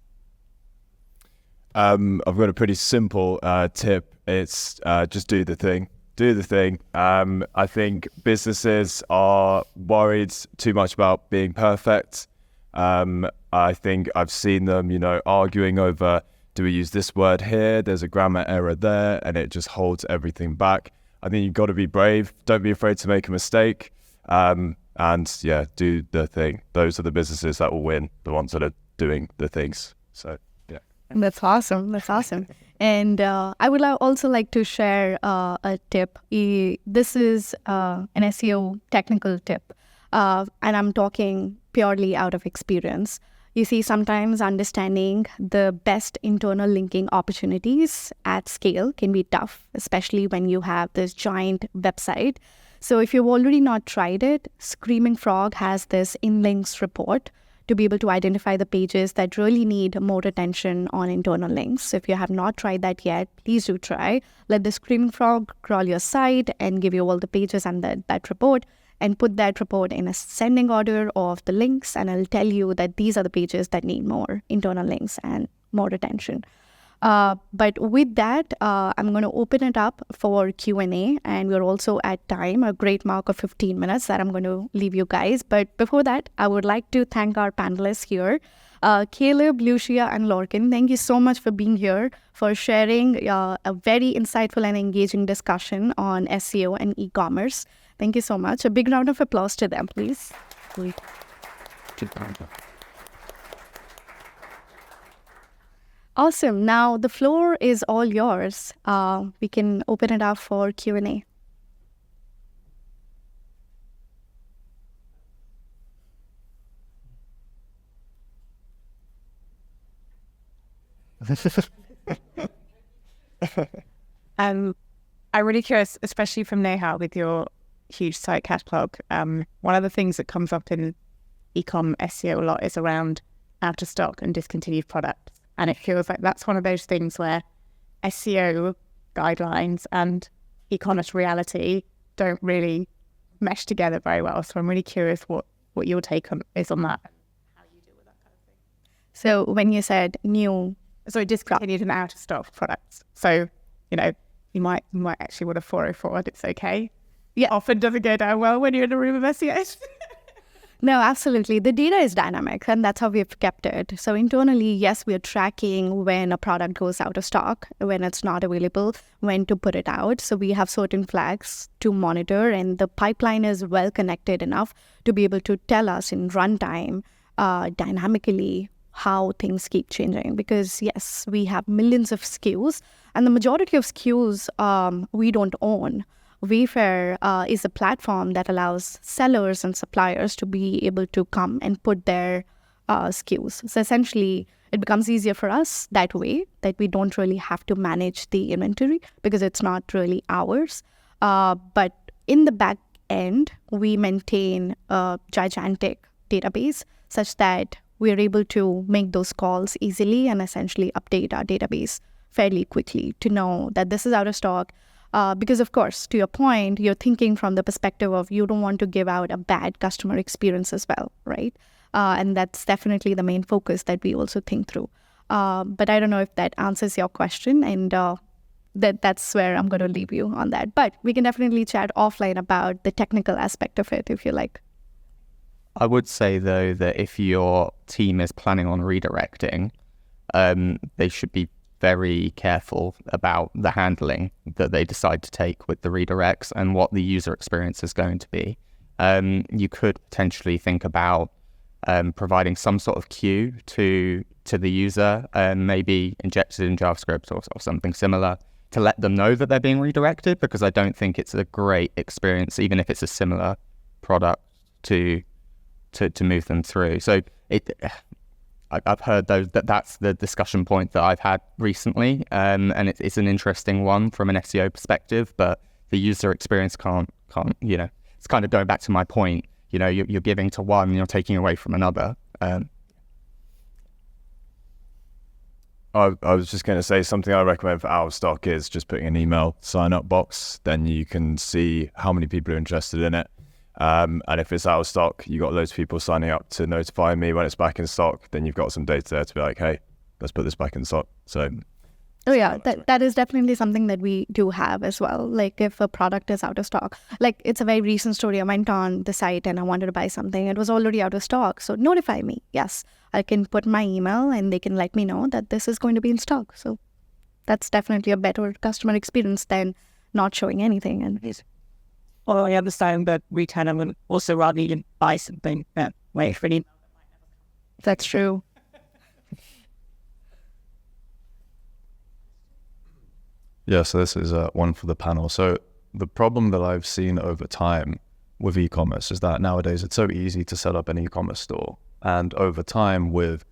I've got a pretty simple tip. It's just do the thing. Do the thing. I think businesses are worried too much about being perfect. I think I've seen them, arguing over, do we use this word here? There's a grammar error there, and it just holds everything back. I think you've got to be brave. Don't be afraid to make a mistake. And yeah, do the thing. Those are the businesses that will win, the ones that are doing the things. So, yeah. That's awesome. And I would also like to share a tip. This is an SEO technical tip, and I'm talking purely out of experience. You see, sometimes understanding the best internal linking opportunities at scale can be tough, especially when you have this giant website. So if you've already not tried it, Screaming Frog has this in-links report to be able to identify the pages that really need more attention on internal links. So if you have not tried that yet, please do try. Let the Screaming Frog crawl your site and give you all the pages and that report. and put that report in a sending order of the links, and I'll tell you that these are the pages that need more internal links and more attention. But with that, I'm going to open it up for Q&A, and we're also at time, a great mark of 15 minutes that I'm going to leave you guys. But before that, I would like to thank our panelists here. Caleb, Lucia, and Lorcan, thank you so much for being here, for sharing a very insightful and engaging discussion on SEO and e-commerce. Thank you so much. A big round of applause to them, please. Awesome. Now the floor is all yours. We can open it up for Q&A. I'm really curious, especially from Neha with your huge site catalog. One of the things that comes up in ecom SEO a lot is around out of stock and discontinued products. And it feels like that's one of those things where SEO guidelines and e-commerce reality don't really mesh together very well. So I'm really curious what your take is on that. How you deal with that kind of thing. So when you said new... So discontinued and out of stock products. So, you might actually want a 404 and it's okay. Yeah. Often doesn't go down well when you're in a room of SEOs. No, absolutely. The data is dynamic, and that's how we've kept it. So internally, yes, we are tracking when a product goes out of stock, when it's not available, when to put it out. So we have certain flags to monitor, and the pipeline is well connected enough to be able to tell us in runtime dynamically how things keep changing. Because yes, we have millions of SKUs, and the majority of SKUs we don't own. Wayfair is a platform that allows sellers and suppliers to be able to come and put their SKUs. So essentially, it becomes easier for us that way, that we don't really have to manage the inventory because it's not really ours. But in the back end, we maintain a gigantic database such that we're able to make those calls easily and essentially update our database fairly quickly to know that this is out of stock. Because, of course, to your point, you're thinking from the perspective of you don't want to give out a bad customer experience as well, right? And that's definitely the main focus that we also think through. But I don't know if that answers your question, and that's where I'm going to leave you on that. But we can definitely chat offline about the technical aspect of it if you like. I would say, though, that if your team is planning on redirecting, they should be very careful about the handling that they decide to take with the redirects and what the user experience is going to be. You could potentially think about providing some sort of queue to the user, maybe injected in JavaScript or something similar, to let them know that they're being redirected, because I don't think it's a great experience, even if it's a similar product, to move them through. So I've heard that's the discussion point that I've had recently, and it's an interesting one from an SEO perspective, but the user experience can't, it's kind of going back to my point, you're giving to one and you're taking away from another. I was just going to say something I recommend for out of stock is just putting an email sign up box. Then you can see how many people are interested in it. And if it's out of stock, you got loads of people signing up to notify me when it's back in stock. Then you've got some data there to be like, hey, let's put this back in stock. So, oh yeah, that is definitely something that we do have as well. Like if a product is out of stock, like it's a very recent story. I went on the site and I wanted to buy something. It was already out of stock. So notify me. Yes, I can put my email and they can let me know that this is going to be in stock. So that's definitely a better customer experience than not showing anything. And Well, I understand that retailer will also rather you buy something that wait for an email that might never come. That's true. Yeah, so this is one for the panel. So the problem that I've seen over time with e-commerce is that nowadays it's so easy to set up an e-commerce store. And over time with,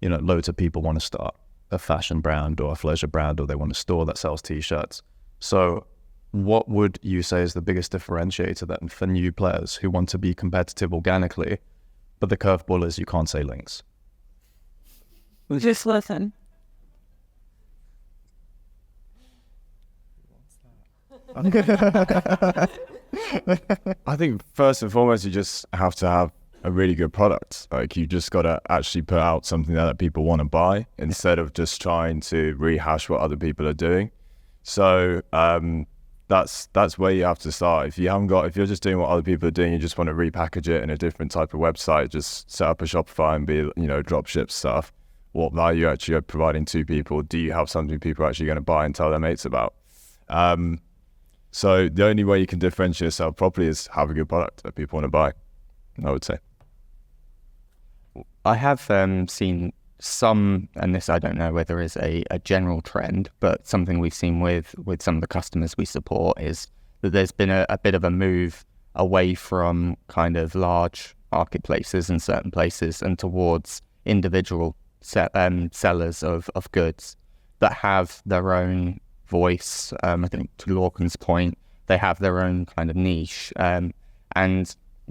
loads of people want to start a fashion brand or a leisure brand, or they want a store that sells t-shirts. So what would you say is the biggest differentiator then for new players who want to be competitive organically, but the curveball is you can't say links? Just listen. I think first and foremost, you just have to have a really good product. Like you just got to actually put out something that people want to buy instead of just trying to rehash what other people are doing. So that's where you have to start. If you're just doing what other people are doing, you just want to repackage it in a different type of website, just set up a Shopify and be, drop ship stuff. What value actually are providing to people? Do you have something people are actually going to buy and tell their mates about? So the only way you can differentiate yourself properly is have a good product that people want to buy, I would say. I have seen some, and this I don't know whether is a general trend, but something we've seen with some of the customers we support is that there's been a bit of a move away from kind of large marketplaces in certain places and towards individual sellers of goods that have their own voice. I think to Lorcan's point, they have their own kind of niche, and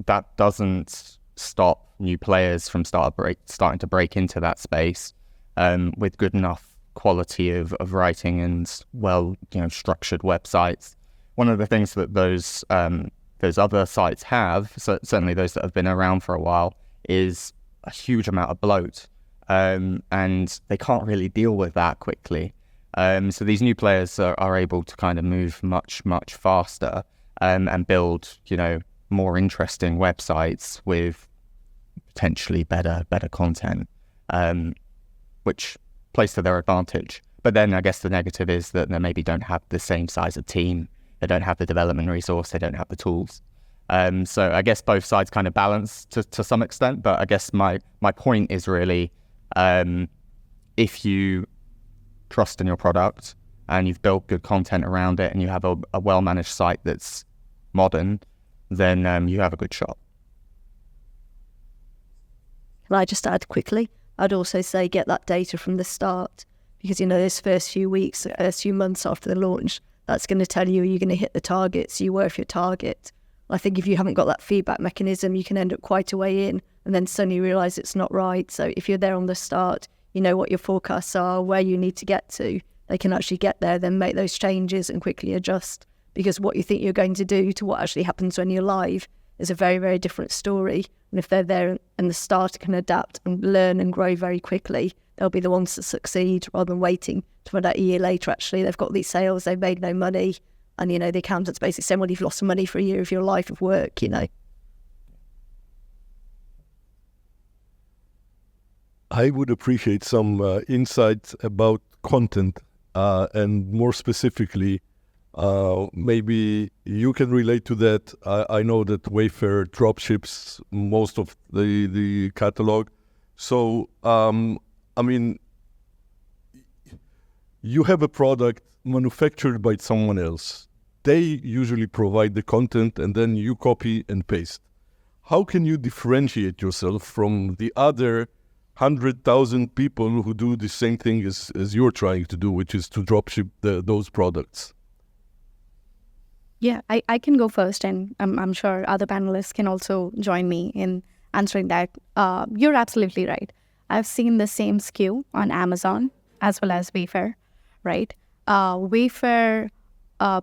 that doesn't stop new players from starting to break into that space with good enough quality of writing and structured websites. One of the things that those other sites have, certainly those that have been around for a while, is a huge amount of bloat, and they can't really deal with that quickly. So these new players are able to kind of move much faster and build more interesting websites with potentially better content, which plays to their advantage. But then I guess the negative is that they maybe don't have the same size of team, they don't have the development resource, they don't have the tools. So I guess both sides kind of balance to some extent, but I guess my point is really if you trust in your product and you've built good content around it and you have a well-managed site that's modern, then you have a good shot. Can I just add quickly? I'd also say get that data from the start, because those first few weeks, first few months after the launch, that's going to tell you you're going to hit the targets, you were for your target. I think if you haven't got that feedback mechanism, you can end up quite a way in and then suddenly realise it's not right. So if you're there on the start, you know what your forecasts are, where you need to get to, they can actually get there, then make those changes and quickly adjust, because what you think you're going to do to what actually happens when you're live is a very, very different story. And if they're there and the starter can adapt and learn and grow very quickly, they'll be the ones that succeed, rather than waiting to find out a year later, actually, they've got these sales, they've made no money. And, the accountant's basically saying, well, you've lost some money for a year of your life of work, I would appreciate some insights about content, and more specifically, maybe you can relate to that. I know that Wayfair dropships most of the catalog. So, you have a product manufactured by someone else. They usually provide the content and then you copy and paste. How can you differentiate yourself from the other 100,000 people who do the same thing as you're trying to do, which is to dropship those products? Yeah, I can go first, and I'm sure other panelists can also join me in answering that. You're absolutely right. I've seen the same SKU on Amazon as well as Wayfair, right? Wayfair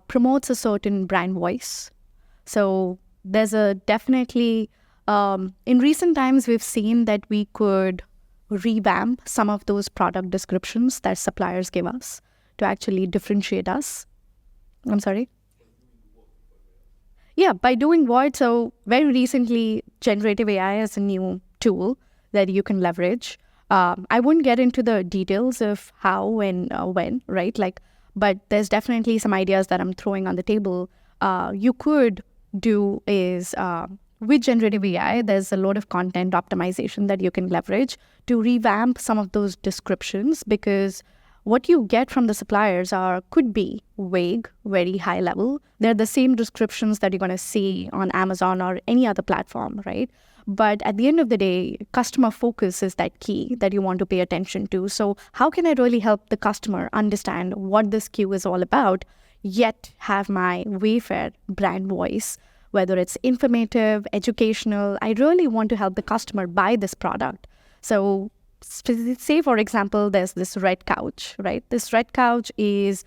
promotes a certain brand voice. So there's definitely, in recent times, we've seen that we could revamp some of those product descriptions that suppliers give us to actually differentiate us. I'm sorry? Yeah, by doing what? So very recently, generative AI is a new tool that you can leverage. I wouldn't get into the details of how and when, right? But there's definitely some ideas that I'm throwing on the table. You could do is, with generative AI, there's a lot of content optimization that you can leverage to revamp some of those descriptions, because what you get from the suppliers could be vague, very high level. They're the same descriptions that you're going to see on Amazon or any other platform, right? But at the end of the day, customer focus is that key that you want to pay attention to. So how can I really help the customer understand what this SKU is all about, yet have my Wayfair brand voice, whether it's informative, educational? I really want to help the customer buy this product. So say, for example, there's this red couch, right? This red couch is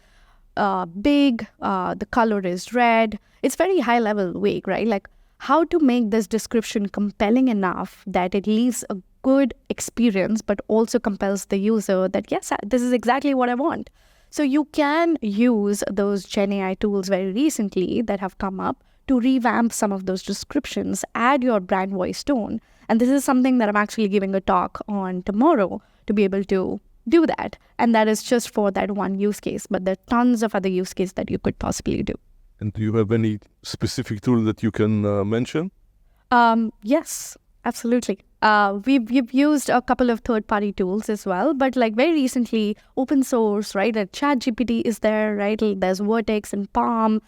big, the color is red. It's very high level vague, right? Like how to make this description compelling enough that it leaves a good experience, but also compels the user that, yes, this is exactly what I want. So you can use those Gen AI tools very recently that have come up to revamp some of those descriptions, add your brand voice tone. And this is something that I'm actually giving a talk on tomorrow to be able to do that. And that is just for that one use case, but there are tons of other use cases that you could possibly do. And do you have any specific tool that you can mention? Yes, absolutely. We've used a couple of third-party tools as well, but like very recently, open source, right? ChatGPT is there, right? There's Vertex and Palm.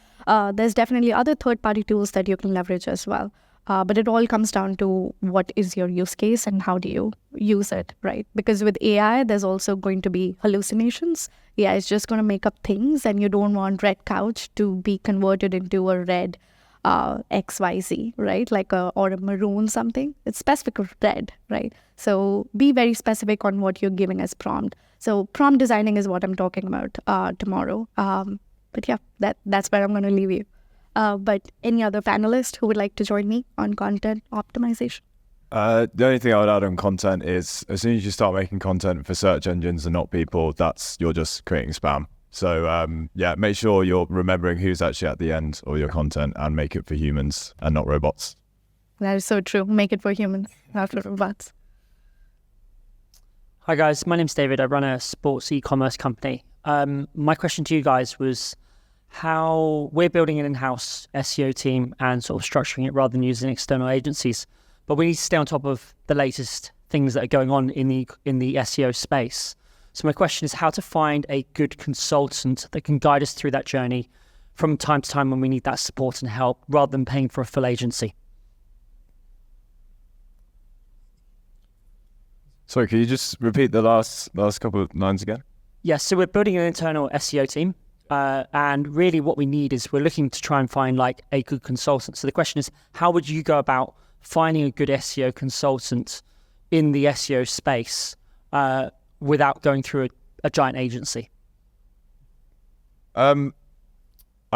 There's definitely other third-party tools that you can leverage as well. But it all comes down to what is your use case and how do you use it, right? Because with AI, there's also going to be hallucinations. AI is just going to make up things, and you don't want red couch to be converted into a red XYZ, right? Like or a maroon something. It's specific red, right? So be very specific on what you're giving as prompt. So prompt designing is what I'm talking about tomorrow. But yeah, that's where I'm going to leave you. But any other panelist who would like to join me on content optimization? The only thing I would add on content is as soon as you start making content for search engines and not people, you're just creating spam. So make sure you're remembering who's actually at the end of your content and make it for humans and not robots. That is so true. Make it for humans, not for robots. Hi guys, my name's David. I run a sports e-commerce company. My question to you guys was how we're building an in-house SEO team and sort of structuring it rather than using external agencies. But we need to stay on top of the latest things that are going on in the SEO space. So my question is how to find a good consultant that can guide us through that journey from time to time when we need that support and help rather than paying for a full agency. Sorry, could you just repeat the last couple of lines again? Yes, so we're building an internal SEO team. And really what we need is we're looking to try and find like a good consultant. So the question is, how would you go about finding a good SEO consultant in the SEO space without going through a giant agency? I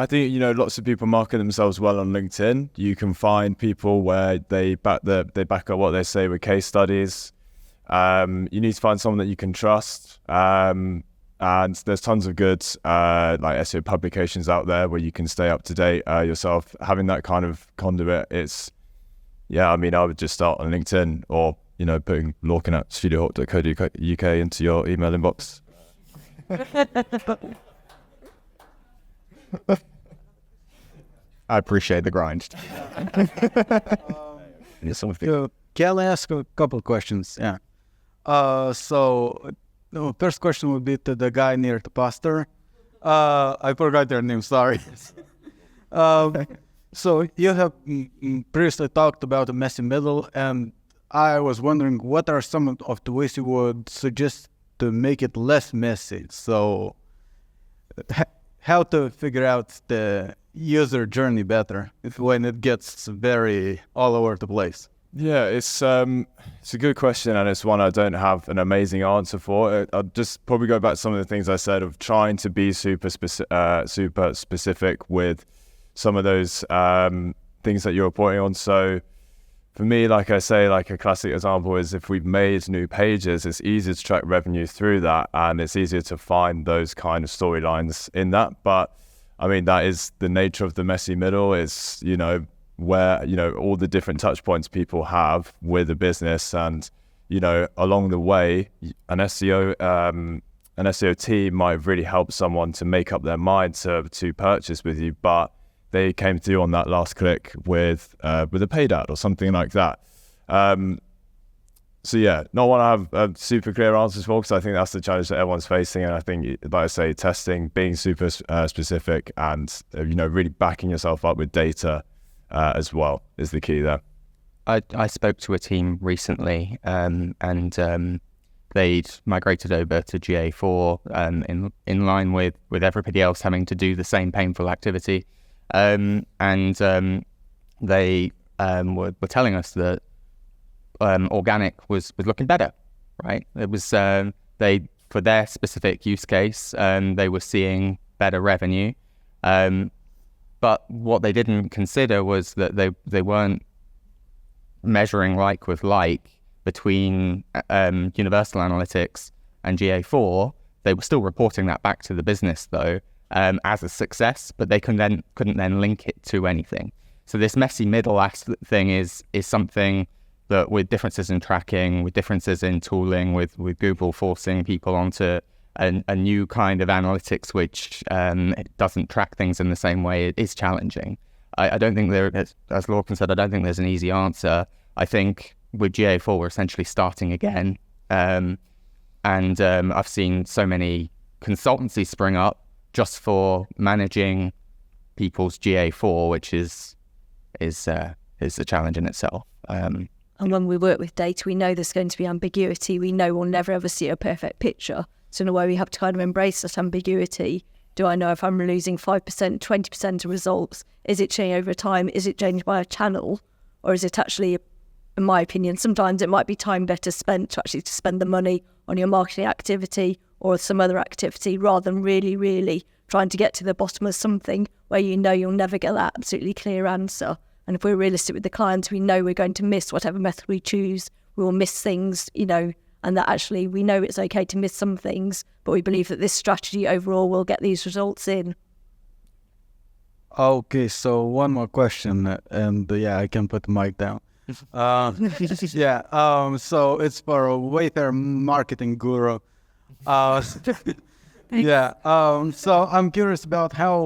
think, lots of people market themselves well on LinkedIn. You can find people where they back up what they say with case studies. You need to find someone that you can trust. And there's tons of good like SEO publications out there where you can stay up to date yourself. Having that kind of conduit, I would just start on LinkedIn or, putting Lorcan at studiohawk.co.uk into your email inbox. I appreciate the grind. Can I ask a couple questions? Yeah. First question would be to the guy near the pastor. I forgot their name, sorry. So you have previously talked about a messy middle, and I was wondering what are some of the ways you would suggest to make it less messy? So how to figure out the user journey better when it gets very all over the place? Yeah, it's a good question, and it's one I don't have an amazing answer for. I'll just probably go back to some of the things I said of trying to be super specific with some of those things that you're reporting on. So for me, like I say, like a classic example is if we've made new pages, it's easier to track revenue through that, and it's easier to find those kind of storylines in that. But I mean, that is the nature of the messy middle. It's, where, all the different touch points people have with a business, and, along the way, an SEO team might really help someone to make up their mind to purchase with you, but they came to you on that last click with a paid ad or something like that. So yeah, not one I have super clear answers for, because I think that's the challenge that everyone's facing. And I think, like I say, testing, being super specific, and really backing yourself up with data as well is the key there. I spoke to a team recently, and they'd migrated over to GA4 in line with everybody else having to do the same painful activity. They were telling us that organic was looking better, right? It was for their specific use case, they were seeing better revenue. But what they didn't consider was that they weren't measuring like with like between Universal Analytics and GA4. They were still reporting that back to the business though as a success, but they couldn't then link it to anything. So this messy middle thing is something that, with differences in tracking, with differences in tooling, with Google forcing people onto a new kind of analytics which it doesn't track things in the same way, it is challenging. I don't think there, as Lorcan said, I don't think there's an easy answer. I think with GA4 we're essentially starting again, and I've seen so many consultancies spring up just for managing people's GA4, which is a challenge in itself. And when we work with data, we know there's going to be ambiguity. We know we'll never ever see a perfect picture. So in a way, we have to kind of embrace that ambiguity. Do I know if I'm losing 5%, 20% of results? Is it changing over time? Is it changed by a channel? Or is it actually, in my opinion, sometimes it might be time better spent to actually spend the money on your marketing activity or some other activity, rather than really, really trying to get to the bottom of something where you know you'll never get that absolutely clear answer. And if we're realistic with the clients, we know we're going to miss whatever method we choose. We will miss things, and that actually we know it's okay to miss some things, but we believe that this strategy overall will get these results in. Okay, so one more question, and I can put the mic down. So it's for a Wayfair marketing guru. So I'm curious about how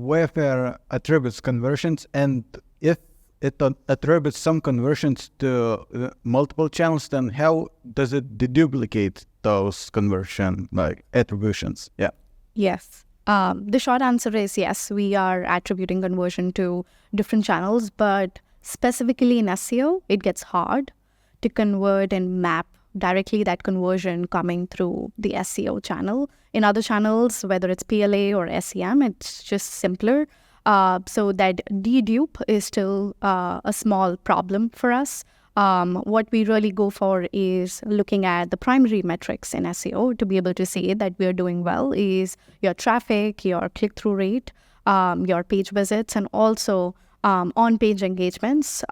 Wayfair attributes conversions, and if it attributes some conversions to multiple channels, then how does it deduplicate those conversion attributions? Yeah. Yes. The short answer is yes, we are attributing conversion to different channels, but specifically in SEO, it gets hard to convert and map directly that conversion coming through the SEO channel. In other channels, whether it's PLA or SEM, it's just simpler. So that dedupe is still a small problem for us. What we really go for is looking at the primary metrics in SEO to be able to say that we're doing well is your traffic, your click-through rate, your page visits, and also on-page engagements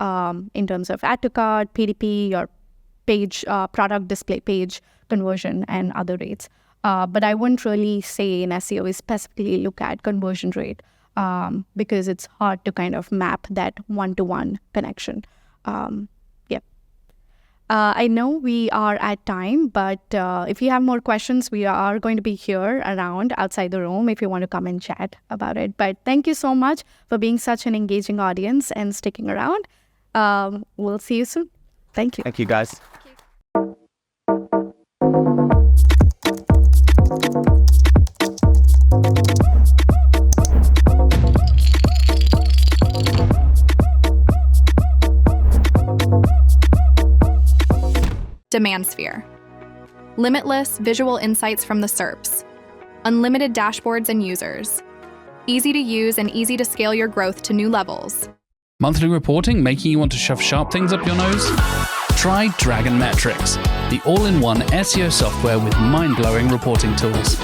in terms of add to cart, PDP, your page, product display page conversion, and other rates. But I wouldn't really say in SEO we specifically look at conversion rate because it's hard to kind of map that one-to-one connection. I know we are at time, but if you have more questions, we are going to be here around outside the room if you want to come and chat about it. But thank you so much for being such an engaging audience and sticking around. We'll see you soon. Thank you. Thank you, guys. Demand Sphere. Limitless visual insights from the SERPs. Unlimited dashboards and users. Easy to use and easy to scale your growth to new levels. Monthly reporting making you want to shove sharp things up your nose? Try Dragon Metrics, the all-in-one SEO software with mind-blowing reporting tools.